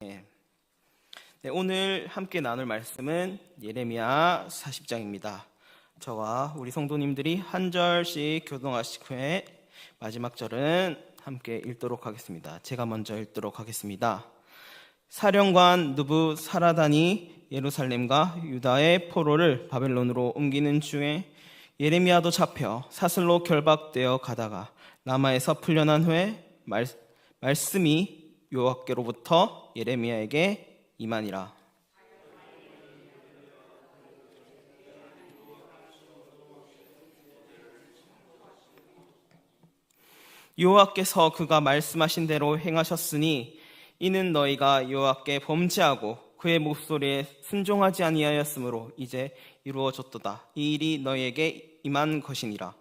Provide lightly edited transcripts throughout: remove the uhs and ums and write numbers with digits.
네, 오늘 함께 나눌 말씀은 예레미야 40장입니다. 저와 우리 성도님들이 한 절씩 교동하신 후에 마지막 절은 함께 읽도록 하겠습니다. 제가 먼저 읽도록 하겠습니다. 사령관 느부사라단이 예루살렘과 유다의 포로를 바벨론으로 옮기는 중에 예레미야도 잡혀 사슬로 결박되어 가다가 라마에서 풀려난 후에 말씀이 여호와께로부터 예레미야에게 임하니라. 여호와께서 그가 말씀하신 대로 행하셨으니 이는 너희가 여호와께 범죄하고 그의 목소리에 순종하지 아니하였으므로 이제 이루어졌도다. 이 일이 너희에게 임한 것이니라.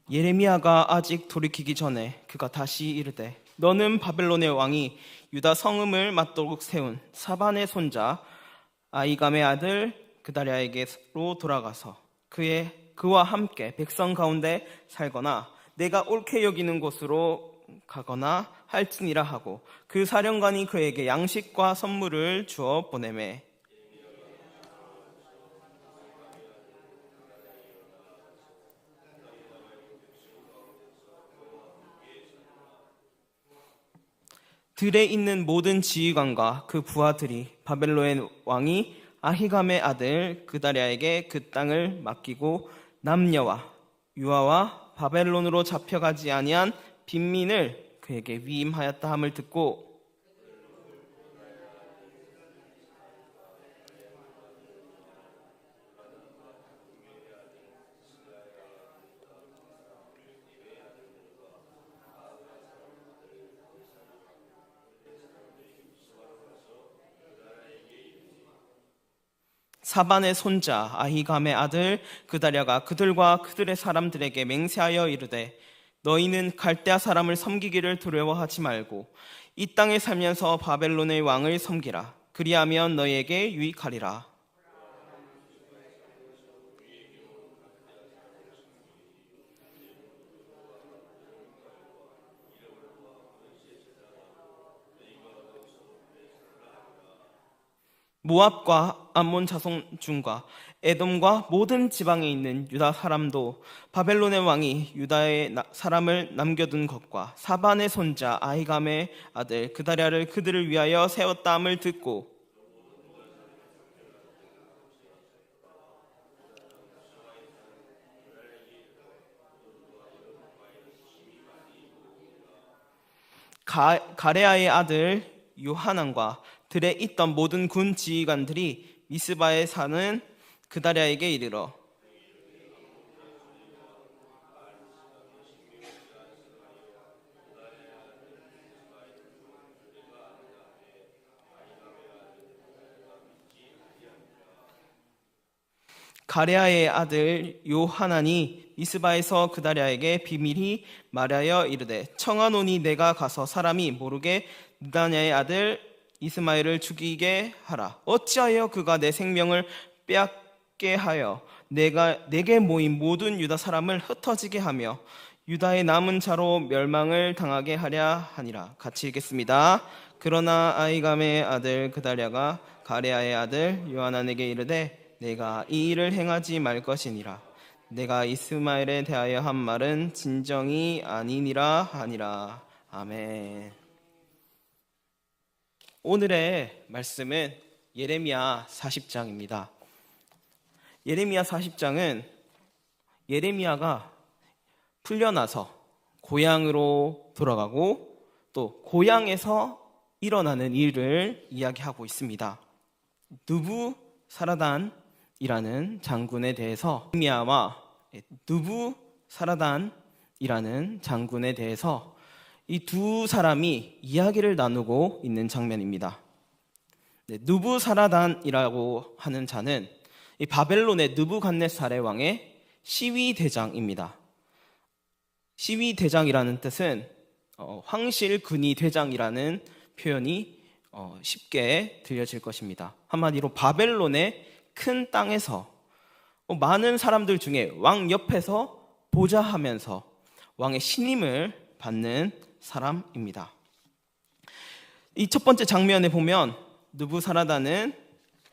예레미야가 아직 돌이키기 전에 그가 다시 이르되 너는 바벨론의 왕이 유다 성읍을 맞도록 세운 사반의 손자 아히감의 아들 그다랴에게로 돌아가서 그와 함께 백성 가운데 살거나 내가 옳게 여기는 곳으로 가거나 할지니라 하고 그 사령관이 그에게 양식과 선물을 주어 보내매 들에 있는 모든 지휘관과 그 부하들이 바벨론의 왕이 아히감의 아들 그다랴에게 그 땅을 맡기고 남녀와 유아와 바벨론으로 잡혀가지 아니한 빈민을 그에게 위임하였다 함을 듣고 사반의 손자 아히감의 아들 그다랴가 그들과 그들의 사람들에게 맹세하여 이르되 너희는 갈대아 사람을 섬기기를 두려워하지 말고 이 땅에 살면서 바벨론의 왕을 섬기라. 그리하면 너희에게 유익하리라. 모압과 암몬 자손 중과 에돔과 모든 지방에 있는 유다 사람도 바벨론의 왕이 유다의 사람을 남겨둔 것과 사반의 손자 아히감의 아들 그다랴를 그들을 위하여 세웠다 함을 듣고 가레아의 아들 요하난과 들에 있던 모든 군 지휘관들이 미스바에 사는 그다랴에게 이르러 가레아의 아들 요하난이 미스바에서 그다랴에게 비밀히 말하여 이르되 청하노니 내가 가서 사람이 모르게 느다냐의 아들 이스마엘을 죽이게 하라. 어찌하여 그가 내 생명을 빼앗게 하여 내게 모인 모든 유다 사람을 흩어지게 하며 유다의 남은 자로 멸망을 당하게 하랴 하니라. 같이 읽겠습니다. 그러나 아히감의 아들 그다랴가 가레아의 아들 요하난에게 이르되 내가 이 일을 행하지 말 것이니라. 내가 이스마엘에 대하여 한 말은 진정이 아니니라 하니라. 아멘. 오늘의 말씀은 예레미야 40장입니다. 예레미야 40장은 예레미야가 풀려나서 고향으로 돌아가고 또 고향에서 일어나는 일을 이야기하고 있습니다. 느부사라단이라는 장군에 대해서 예레미야와 느부사라단이라는 장군에 대해서 이 두 사람이 이야기를 나누고 있는 장면입니다. 느부사라단이라고 하는 자는 이 바벨론의 느부갓네살의 왕의 시위대장입니다. 시위대장이라는 뜻은 황실근위 대장이라는 표현이 쉽게 들려질 것입니다. 한마디로 바벨론의 큰 땅에서 많은 사람들 중에 왕 옆에서 보좌하면서 왕의 신임을 받는 사람입니다. 이 첫 번째 장면에 보면 느부사라단은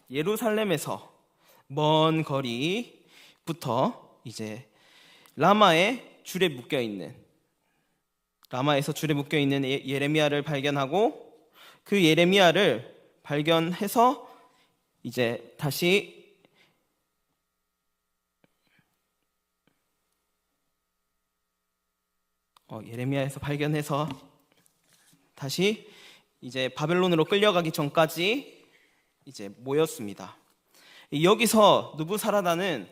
예루살렘에서 먼 거리부터 이제 라마에서 줄에 묶여 있는 예레미야를 발견하고, 그 예레미야를 발견해서 이제 다시 예레미야에서 발견해서 다시 이제 바벨론으로 끌려가기 전까지 이제 모였습니다. 여기서 느부사라단은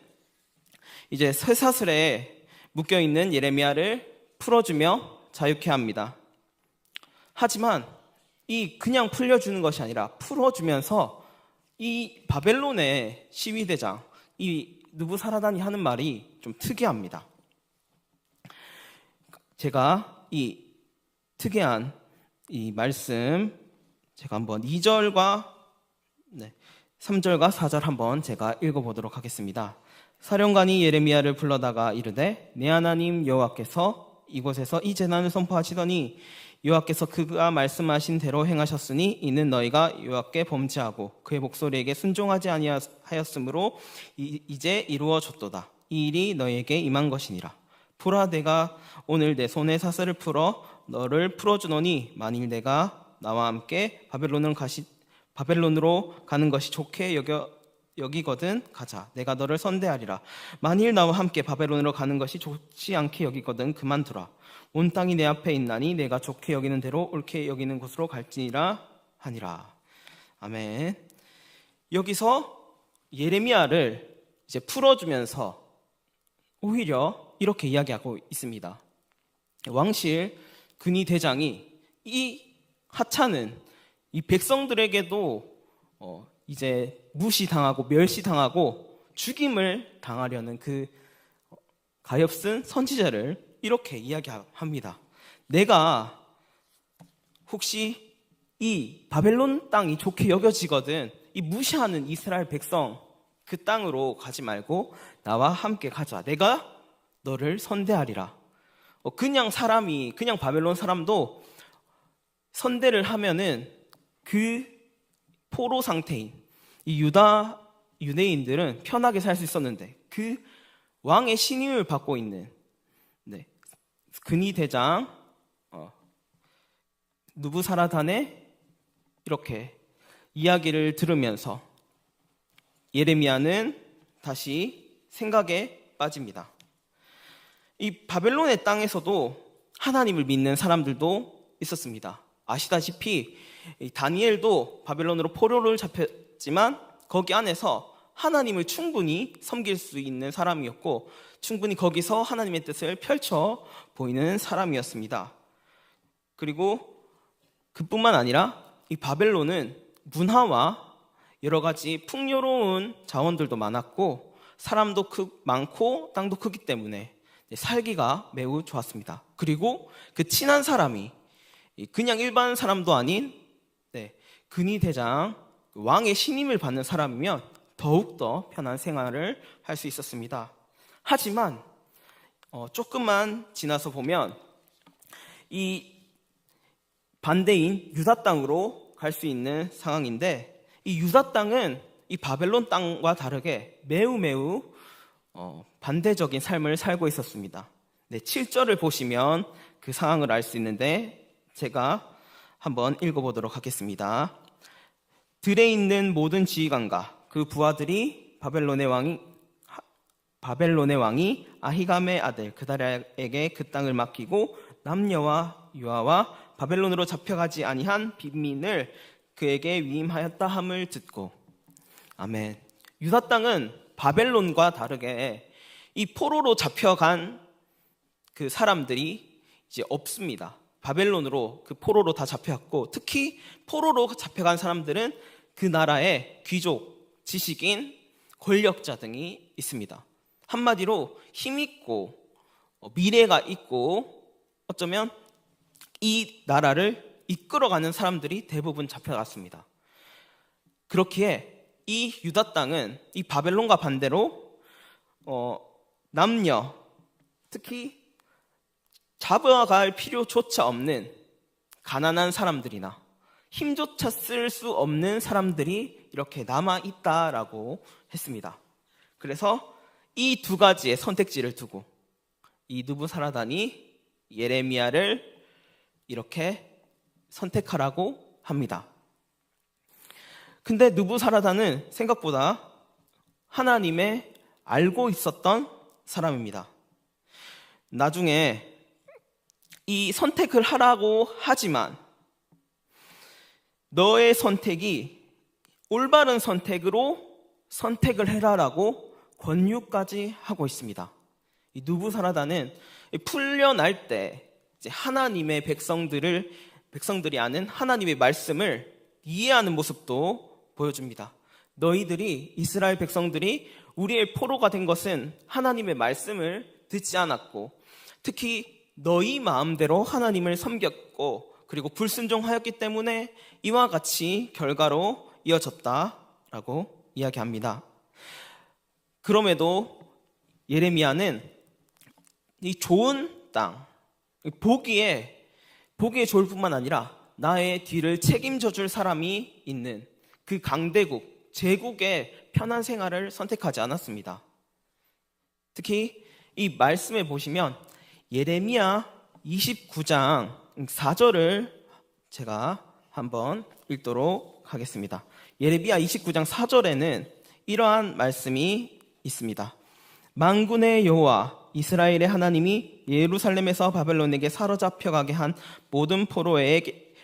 이제 쇠사슬에 묶여 있는 예레미야를 풀어주며 자유케 합니다. 하지만 이 그냥 풀려주는 것이 아니라 풀어주면서 이 바벨론의 시위대장 이 느부사라단이 하는 말이 좀 특이합니다. 제가 이 특이한 이 말씀 제가 한번 2절과 3절과 4절 한번 제가 읽어보도록 하겠습니다. 사령관이 예레미야를 불러다가 이르되 내 하나님 여호와께서 이곳에서 이 재난을 선포하시더니 여호와께서 그가 말씀하신 대로 행하셨으니 이는 너희가 여호와께 범죄하고 그의 목소리에게 순종하지 아니하였으므로 이제 이루어졌도다. 이 일이 너희에게 임한 것이니라. 보라, 내가 오늘 내 손에 사슬을 풀어 너를 풀어주노니 만일 내가 나와 함께 바벨론으로 가는 것이 좋게 여기거든 가자. 내가 너를 선대하리라. 만일 나와 함께 바벨론으로 가는 것이 좋지 않게 여기거든 그만두라. 온 땅이 내 앞에 있나니 내가 좋게 여기는 대로 옳게 여기는 곳으로 갈지니라 하니라. 아멘. 여기서 예레미야를 이제 풀어주면서 오히려 이렇게 이야기하고 있습니다. 왕실 근위 대장이 이 하찮은 이 백성들에게도 이제 무시당하고 멸시당하고 죽임을 당하려는 그 가엾은 선지자를 이렇게 이야기합니다. 내가 혹시 이 바벨론 땅이 좋게 여겨지거든 이 무시하는 이스라엘 백성 그 땅으로 가지 말고 나와 함께 가자. 내가 너를 선대하리라. 그냥 바벨론 사람도 선대를 하면은 그 포로 상태인 이 유대인들은 편하게 살 수 있었는데 그 왕의 신임을 받고 있는 근위 대장 느부사라단의 이렇게 이야기를 들으면서 예레미야는 다시 생각에 빠집니다. 이 바벨론의 땅에서도 하나님을 믿는 사람들도 있었습니다. 아시다시피 다니엘도 바벨론으로 포로를 잡혔지만 거기 안에서 하나님을 충분히 섬길 수 있는 사람이었고 충분히 거기서 하나님의 뜻을 펼쳐 보이는 사람이었습니다. 그리고 그뿐만 아니라 이 바벨론은 문화와 여러 가지 풍요로운 자원들도 많았고 사람도 많고 땅도 크기 때문에 살기가 매우 좋았습니다. 그리고 그 친한 사람이 그냥 일반 사람도 아닌 근위 대장 왕의 신임을 받는 사람이면 더욱더 편한 생활을 할 수 있었습니다. 하지만 조금만 지나서 보면 이 반대인 유다 땅으로 갈 수 있는 상황인데 이 유다 땅은 이 바벨론 땅과 다르게 매우 반대적인 삶을 살고 있었습니다. 7절을 보시면 그 상황을 알 수 있는데 제가 한번 읽어보도록 하겠습니다. 들에 있는 모든 지휘관과 그 부하들이 바벨론의 왕이 아히감의 아들 그다랴에게 그 땅을 맡기고 남녀와 유아와 바벨론으로 잡혀가지 아니한 빈민을 그에게 위임하였다 함을 듣고. 아멘. 유다 땅은 바벨론과 다르게 이 포로로 잡혀간 그 사람들이 이제 없습니다. 바벨론으로 그 포로로 다 잡혀갔고 특히 포로로 잡혀간 사람들은 그 나라의 귀족, 지식인, 권력자 등이 있습니다. 한마디로 힘있고 미래가 있고 어쩌면 이 나라를 이끌어가는 사람들이 대부분 잡혀갔습니다. 그렇기에 이 유다 땅은 이 바벨론과 반대로 남녀, 특히 잡아갈 필요조차 없는 가난한 사람들이나 힘조차 쓸 수 없는 사람들이 이렇게 남아있다라고 했습니다. 그래서 이 두 가지의 선택지를 두고 이 느부사라단이 예레미야를 이렇게 선택하라고 합니다. 근데 느부사라단은 생각보다 하나님의 알고 있었던 사람입니다. 나중에 이 선택을 하라고 하지만 너의 선택이 올바른 선택으로 선택을 해라라고 권유까지 하고 있습니다. 이 느부사라단은 풀려날 때 이제 하나님의 백성들이 아는 하나님의 말씀을 이해하는 모습도 보여줍니다. 너희들이 이스라엘 백성들이 우리의 포로가 된 것은 하나님의 말씀을 듣지 않았고 특히 너희 마음대로 하나님을 섬겼고 그리고 불순종하였기 때문에 이와 같이 결과로 이어졌다라고 이야기합니다. 그럼에도 예레미야는 이 좋은 땅, 보기에 좋을 뿐만 아니라 나의 뒤를 책임져 줄 사람이 있는 그 강대국, 제국의 편한 생활을 선택하지 않았습니다. 특히 이 말씀에 보시면 예레미야 29장 4절을 제가 한번 읽도록 하겠습니다. 예레미야 29장 4절에는 이러한 말씀이 있습니다. 만군의 여호와 이스라엘의 하나님이 예루살렘에서 바벨론에게 사로잡혀가게 한 모든 포로에게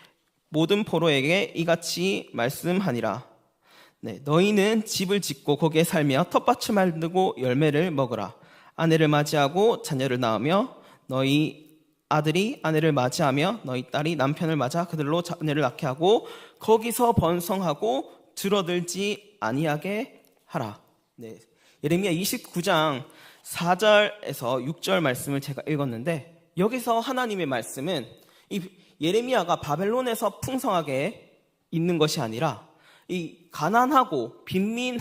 이같이 말씀하니라. 너희는 집을 짓고 거기에 살며 텃밭을 만들고 열매를 먹으라. 아내를 맞이하고 자녀를 낳으며 너희 아들이 아내를 맞이하며 너희 딸이 남편을 맞아 그들로 자녀를 낳게 하고 거기서 번성하고 줄어들지 아니하게 하라. 예레미야 29장 4절에서 6절 말씀을 제가 읽었는데 여기서 하나님의 말씀은 이 예레미야가 바벨론에서 풍성하게 있는 것이 아니라 이 가난하고 빈민이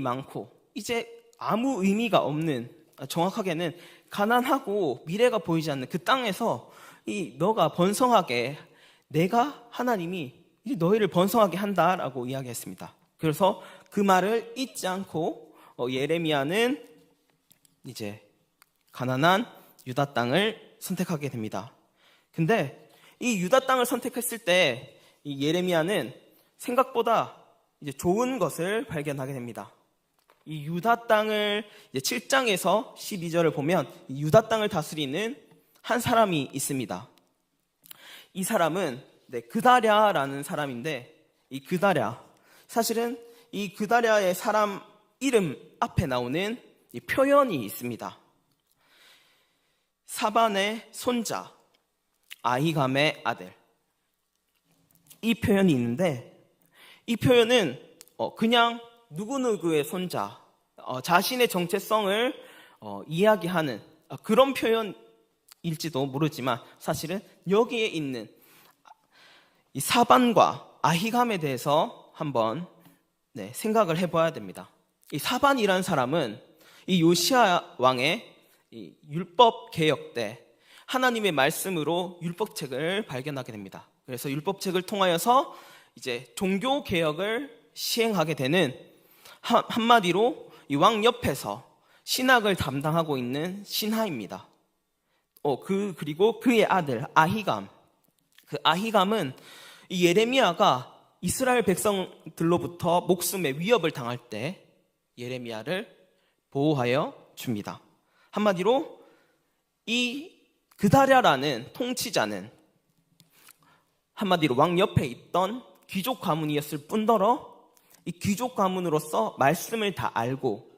많고 이제 아무 의미가 없는, 정확하게는 가난하고 미래가 보이지 않는 그 땅에서 이 너가 번성하게 내가 하나님이 너희를 번성하게 한다라고 이야기했습니다. 그래서 그 말을 잊지 않고 예레미야는 이제 가난한 유다 땅을 선택하게 됩니다. 근데 이 유다 땅을 선택했을 때 이 예레미야는 생각보다 이제 좋은 것을 발견하게 됩니다. 이 유다 땅을 이제 7장에서 12절을 보면 이 유다 땅을 다스리는 한 사람이 있습니다. 이 사람은 그다랴라는 사람인데 이 그다랴, 사실은 이 그다랴의 사람 이름 앞에 나오는 이 표현이 있습니다. 사반의 손자, 아히감의 아들. 이 표현이 있는데 이 표현은 그냥 누구누구의 손자, 자신의 정체성을 이야기하는 그런 표현일지도 모르지만 사실은 여기에 있는 이 사반과 아히감에 대해서 한번 생각을 해봐야 됩니다. 이 사반이라는 사람은 이 요시야 왕의 이 율법 개혁 때 하나님의 말씀으로 율법책을 발견하게 됩니다. 그래서 율법책을 통하여서 이제 종교 개혁을 시행하게 되는 한마디로 이 왕 옆에서 신학을 담당하고 있는 신하입니다. 그리고 그의 아들 아히감. 그 아히감은 이 예레미야가 이스라엘 백성들로부터 목숨의 위협을 당할 때 예레미야를 보호하여 줍니다. 한마디로 이 그다랴라는 통치자는 한마디로 왕 옆에 있던 귀족 가문이었을 뿐더러 이 귀족 가문으로서 말씀을 다 알고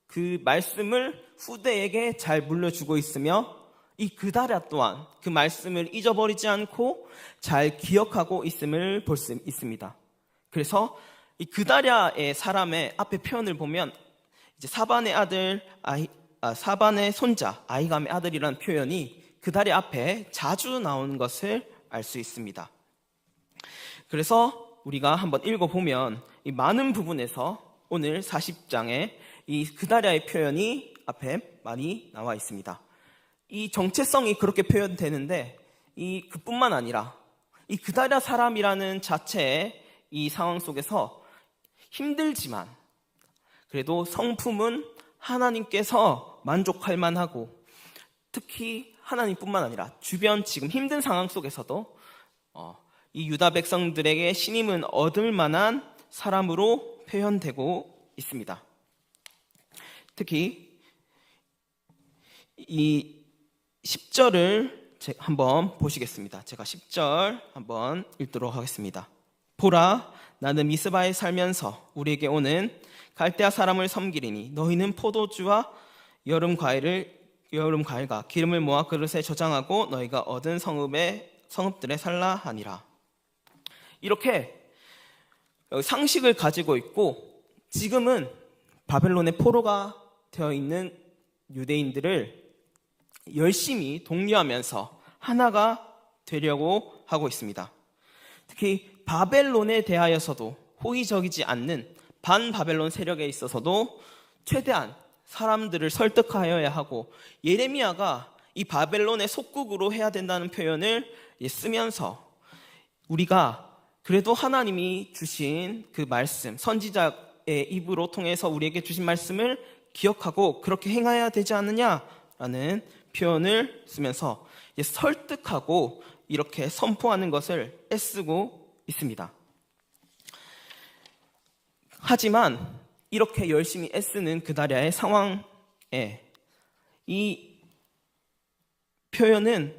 그 말씀을 후대에게 잘 물려주고 있으며 이 그다랴 또한 그 말씀을 잊어버리지 않고 잘 기억하고 있음을 볼 수 있습니다. 그래서 이 그다랴의 사람의 앞에 표현을 보면 이제 사반의 아들 사반의 손자 아히감의 아들이라는 표현이 그다랴 앞에 자주 나오는 것을 알 수 있습니다. 그래서 우리가 한번 읽어보면 이 많은 부분에서 오늘 40장에 이 그다랴의 표현이 앞에 많이 나와 있습니다. 이 정체성이 그렇게 표현되는데 그뿐만 아니라 이 그다랴 사람이라는 자체의 이 상황 속에서 힘들지만 그래도 성품은 하나님께서 만족할 만하고, 특히 하나님뿐만 아니라 주변 지금 힘든 상황 속에서도 이 유다 백성들에게 신임은 얻을 만한 사람으로 표현되고 있습니다. 특히 이 10절을 한번 보시겠습니다. 제가 10절 한번 읽도록 하겠습니다. 보라, 나는 미스바에 살면서 우리에게 오는 갈대아 사람을 섬기리니 너희는 포도주와 여름 과일과 기름을 모아 그릇에 저장하고 너희가 얻은 성읍들에 살라 하니라. 이렇게 상식을 가지고 있고 지금은 바벨론의 포로가 되어 있는 유대인들을 열심히 독려하면서 하나가 되려고 하고 있습니다. 특히 바벨론에 대하여서도 호의적이지 않는 반바벨론 세력에 있어서도 최대한 사람들을 설득하여야 하고, 예레미야가 이 바벨론의 속국으로 해야 된다는 표현을 쓰면서 우리가 그래도 하나님이 주신 그 말씀, 선지자의 입으로 통해서 우리에게 주신 말씀을 기억하고 그렇게 행해야 되지 않느냐라는 표현을 쓰면서 설득하고 이렇게 선포하는 것을 애쓰고 있습니다. 하지만 이렇게 열심히 애쓰는 그다랴의 상황에 이 표현은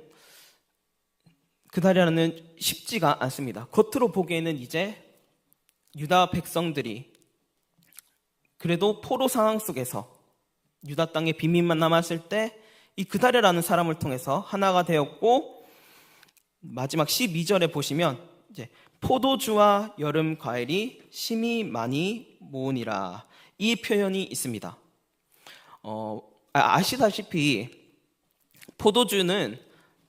그다랴는 쉽지가 않습니다. 겉으로 보기에는 이제 유다 백성들이 그래도 포로 상황 속에서 유다 땅에 빈민만 남았을 때 이 그다랴라는 사람을 통해서 하나가 되었고, 마지막 12절에 보시면 이제 포도주와 여름 과일이 심히 많이 모으니라, 이 표현이 있습니다. 아시다시피 포도주는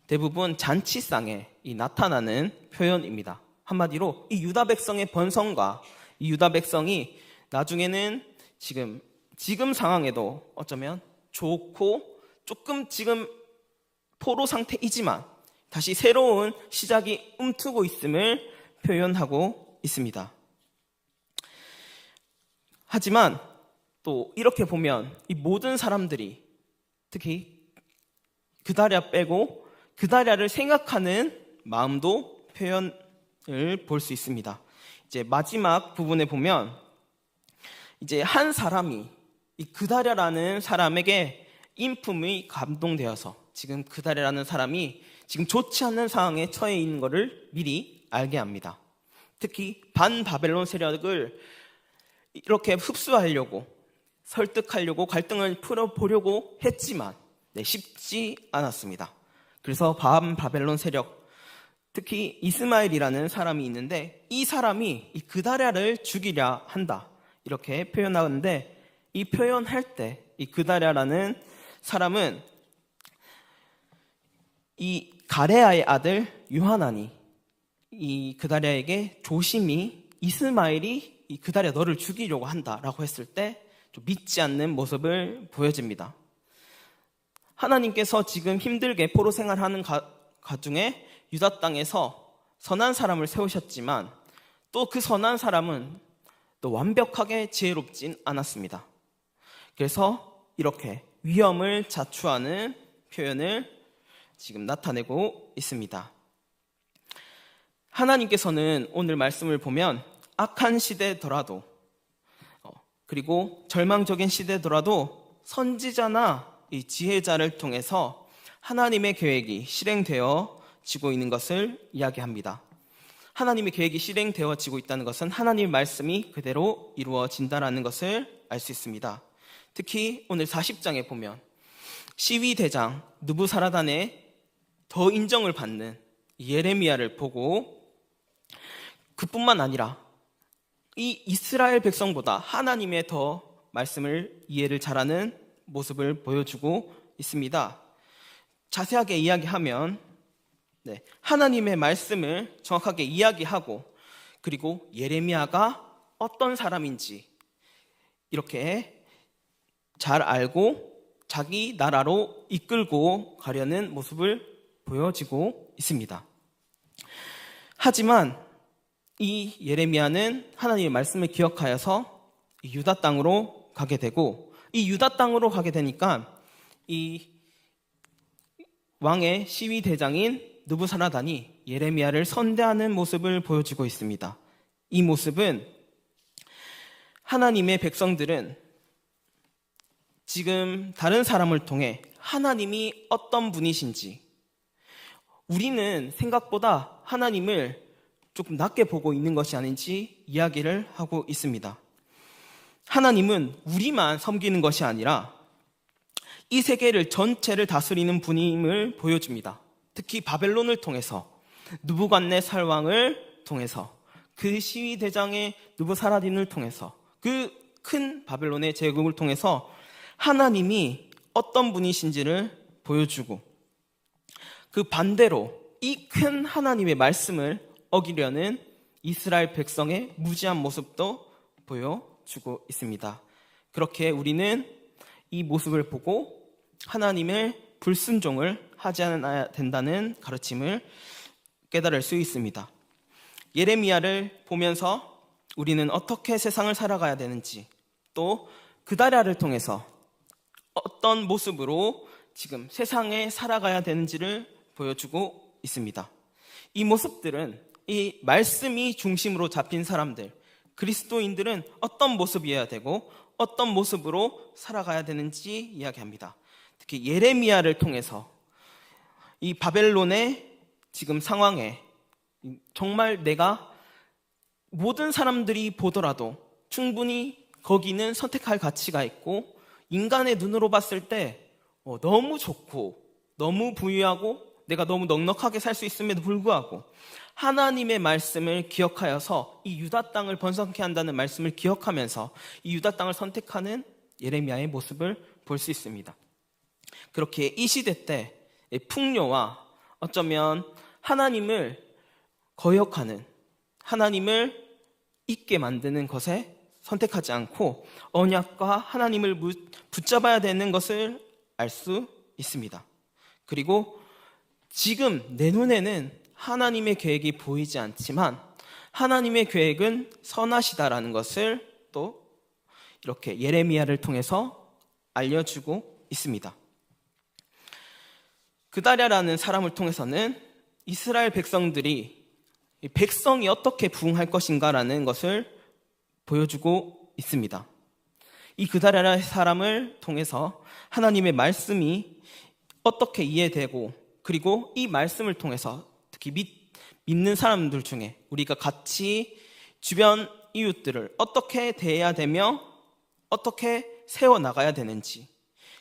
대부분 잔치상에 나타나는 표현입니다. 한마디로 이 유다 백성의 번성과 이 유다 백성이 나중에는 지금 상황에도 어쩌면 좋고 조금 지금 포로 상태이지만 다시 새로운 시작이 움트고 있음을 표현하고 있습니다. 하지만 또 이렇게 보면 이 모든 사람들이 특히 그다랴 빼고 그다랴를 생각하는 마음도 표현을 볼 수 있습니다. 이제 마지막 부분에 보면 이제 한 사람이 이 그다랴라는 사람에게 인품이 감동되어서 지금 그다랴라는 사람이 지금 좋지 않는 상황에 처해 있는 것을 미리 알게 합니다. 특히 반바벨론 세력을 이렇게 흡수하려고 설득하려고 갈등을 풀어보려고 했지만 쉽지 않았습니다. 그래서 반바벨론 세력, 특히 이스마엘이라는 사람이 있는데 이 사람이 이 그다랴를 죽이려 한다 이렇게 표현하는데, 이 표현할 때 이 그다랴라는 사람은 이 가레아의 아들 요하난이 이 그다랴에게 조심히 이스마엘이 이 그다랴 너를 죽이려고 한다라고 했을 때 좀 믿지 않는 모습을 보여집니다. 하나님께서 지금 힘들게 포로 생활하는 가중에 유다 땅에서 선한 사람을 세우셨지만 또 그 선한 사람은 또 완벽하게 지혜롭진 않았습니다. 그래서 이렇게 위험을 자초하는 표현을 지금 나타내고 있습니다. 하나님께서는 오늘 말씀을 보면 악한 시대더라도 그리고 절망적인 시대더라도 선지자나 이 지혜자를 통해서 하나님의 계획이 실행되어지고 있는 것을 이야기합니다. 하나님의 계획이 실행되어지고 있다는 것은 하나님의 말씀이 그대로 이루어진다는 것을 알 수 있습니다. 특히 오늘 40장에 보면 시위대장 느부사라단의 더 인정을 받는 예레미야를 보고 그뿐만 아니라 이 이스라엘 백성보다 하나님의 더 말씀을 이해를 잘하는 모습을 보여주고 있습니다. 자세하게 이야기하면 하나님의 말씀을 정확하게 이야기하고 그리고 예레미야가 어떤 사람인지 이렇게 잘 알고 자기 나라로 이끌고 가려는 모습을 보여지고 있습니다. 하지만 이 예레미야는 하나님의 말씀을 기억하여서 유다 땅으로 가게 되고, 이 유다 땅으로 가게 되니까 이 왕의 시위 대장인 느부사라단이 예레미야를 선대하는 모습을 보여주고 있습니다. 이 모습은 하나님의 백성들은 지금 다른 사람을 통해 하나님이 어떤 분이신지, 우리는 생각보다 하나님을 조금 낮게 보고 있는 것이 아닌지 이야기를 하고 있습니다. 하나님은 우리만 섬기는 것이 아니라 이 세계를 전체를 다스리는 분임을 보여줍니다. 특히 바벨론을 통해서, 느부갓네살 왕을 통해서, 그 시위 대장의 느부사라딘을 통해서, 그 큰 바벨론의 제국을 통해서 하나님이 어떤 분이신지를 보여주고, 그 반대로 이 큰 하나님의 말씀을 어기려는 이스라엘 백성의 무지한 모습도 보여주고 있습니다. 그렇게 우리는 이 모습을 보고 하나님의 불순종을 하지 않아야 된다는 가르침을 깨달을 수 있습니다. 예레미야를 보면서 우리는 어떻게 세상을 살아가야 되는지, 또 그다랴를 통해서 어떤 모습으로 지금 세상에 살아가야 되는지를 보여주고 있습니다. 이 모습들은 이 말씀이 중심으로 잡힌 사람들, 그리스도인들은 어떤 모습이어야 되고 어떤 모습으로 살아가야 되는지 이야기합니다. 특히 예레미야를 통해서 이 바벨론의 지금 상황에 정말 내가 모든 사람들이 보더라도 충분히 거기는 선택할 가치가 있고, 인간의 눈으로 봤을 때 너무 좋고 너무 부유하고 내가 너무 넉넉하게 살 수 있음에도 불구하고 하나님의 말씀을 기억하여서 이 유다 땅을 번성케 한다는 말씀을 기억하면서 이 유다 땅을 선택하는 예레미야의 모습을 볼 수 있습니다. 그렇게 이 시대 때 풍요와 어쩌면 하나님을 거역하는, 하나님을 잊게 만드는 것에 선택하지 않고 언약과 하나님을 붙잡아야 되는 것을 알 수 있습니다. 그리고 지금 내 눈에는 하나님의 계획이 보이지 않지만 하나님의 계획은 선하시다라는 것을 또 이렇게 예레미야를 통해서 알려주고 있습니다. 그다랴라는 사람을 통해서는 이스라엘 백성들이 백성이 어떻게 부흥할 것인가라는 것을 보여주고 있습니다. 이 그다랴라는 사람을 통해서 하나님의 말씀이 어떻게 이해되고, 그리고 이 말씀을 통해서 특히 믿는 사람들 중에 우리가 같이 주변 이웃들을 어떻게 대해야 되며 어떻게 세워나가야 되는지,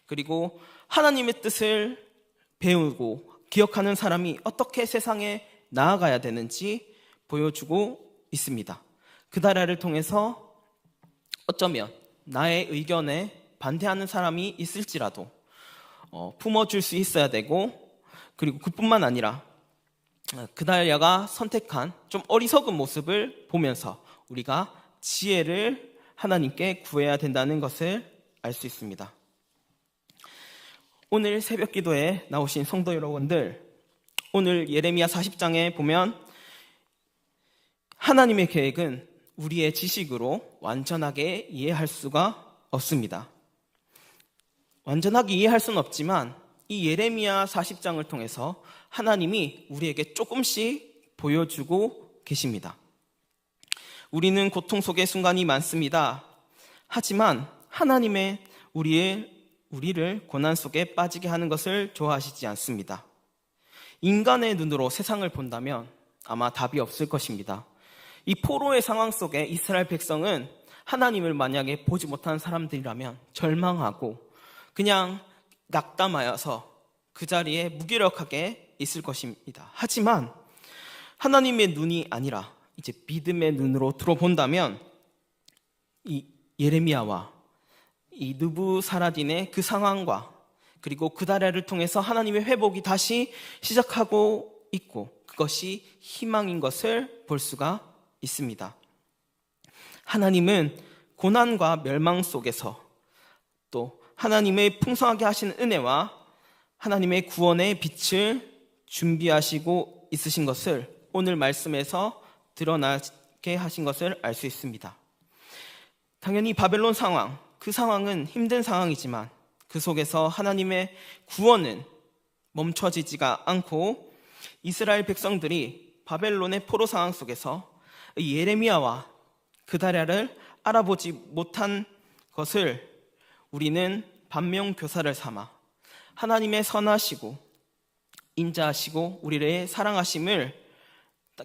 그리고 하나님의 뜻을 배우고 기억하는 사람이 어떻게 세상에 나아가야 되는지 보여주고 있습니다. 그다랴를 통해서 어쩌면 나의 의견에 반대하는 사람이 있을지라도 품어줄 수 있어야 되고, 그리고 그뿐만 아니라 그다랴가 선택한 좀 어리석은 모습을 보면서 우리가 지혜를 하나님께 구해야 된다는 것을 알 수 있습니다. 오늘 새벽 기도에 나오신 성도 여러분들, 오늘 예레미야 40장에 보면 하나님의 계획은 우리의 지식으로 완전하게 이해할 수가 없습니다. 완전하게 이해할 수는 없지만 이 예레미야 40장을 통해서 하나님이 우리에게 조금씩 보여주고 계십니다. 우리는 고통 속의 순간이 많습니다. 하지만 하나님의 우리를 고난 속에 빠지게 하는 것을 좋아하시지 않습니다. 인간의 눈으로 세상을 본다면 아마 답이 없을 것입니다. 이 포로의 상황 속에 이스라엘 백성은 하나님을 만약에 보지 못한 사람들이라면 절망하고 그냥 낙담하여서 그 자리에 무기력하게 있을 것입니다. 하지만 하나님의 눈이 아니라 이제 믿음의 눈으로 들어본다면 이 예레미야와 이 느부사라딘의 그 상황과 그리고 그다랴를 통해서 하나님의 회복이 다시 시작하고 있고 그것이 희망인 것을 볼 수가 있습니다. 하나님은 고난과 멸망 속에서 또 하나님의 풍성하게 하신 은혜와 하나님의 구원의 빛을 준비하시고 있으신 것을 오늘 말씀에서 드러나게 하신 것을 알 수 있습니다. 당연히 바벨론 상황, 그 상황은 힘든 상황이지만 그 속에서 하나님의 구원은 멈춰지지가 않고 이스라엘 백성들이 바벨론의 포로 상황 속에서 예레미야와 그다랴를 알아보지 못한 것을 우리는 반면교사를 삼아 하나님의 선하시고 인자하시고 우리를 사랑하심을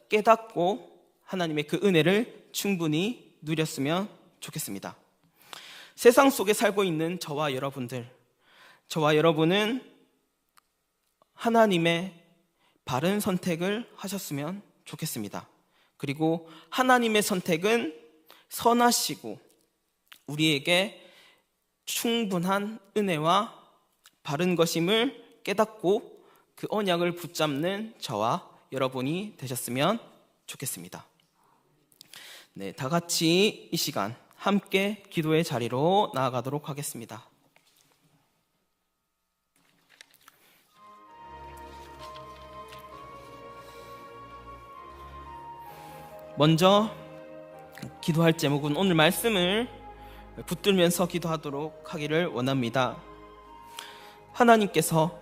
깨닫고 하나님의 그 은혜를 충분히 누렸으면 좋겠습니다. 세상 속에 살고 있는 저와 여러분은 하나님의 바른 선택을 하셨으면 좋겠습니다. 그리고 하나님의 선택은 선하시고 우리에게 충분한 은혜와 바른 것임을 깨닫고 그 언약을 붙잡는 저와 여러분이 되셨으면 좋겠습니다. 네, 다 같이 이 시간 함께 기도의 자리로 나아가도록 하겠습니다. 먼저 기도할 제목은 오늘 말씀을 붙들면서 기도하도록 하기를 원합니다. 하나님께서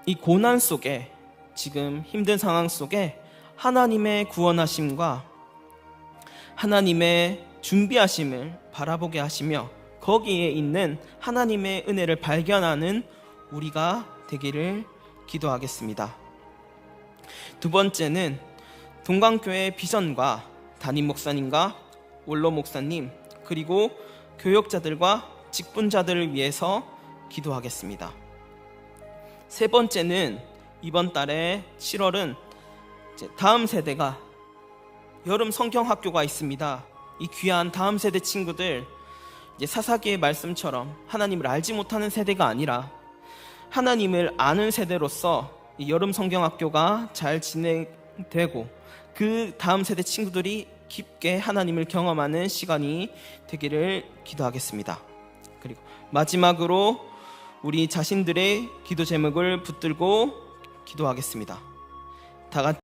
이 고난 속에 지금 힘든 상황 속에 하나님의 구원하심과 하나님의 준비하심을 바라보게 하시며 거기에 있는 하나님의 은혜를 발견하는 우리가 되기를 기도하겠습니다. 두 번째는 동강교회 비전과 담임 목사님과 원로 목사님 그리고 교역자들과 직분자들을 위해서 기도하겠습니다. 세 번째는 이번 달에 7월은 다음 세대가 여름 성경학교가 있습니다. 이 귀한 다음 세대 친구들 사사기의 말씀처럼 하나님을 알지 못하는 세대가 아니라 하나님을 아는 세대로서 이 여름 성경학교가 잘 진행되고 그 다음 세대 친구들이 깊게 하나님을 경험하는 시간이 되기를 기도하겠습니다. 그리고 마지막으로 우리 자신들의 기도 제목을 붙들고 기도하겠습니다. 다 같이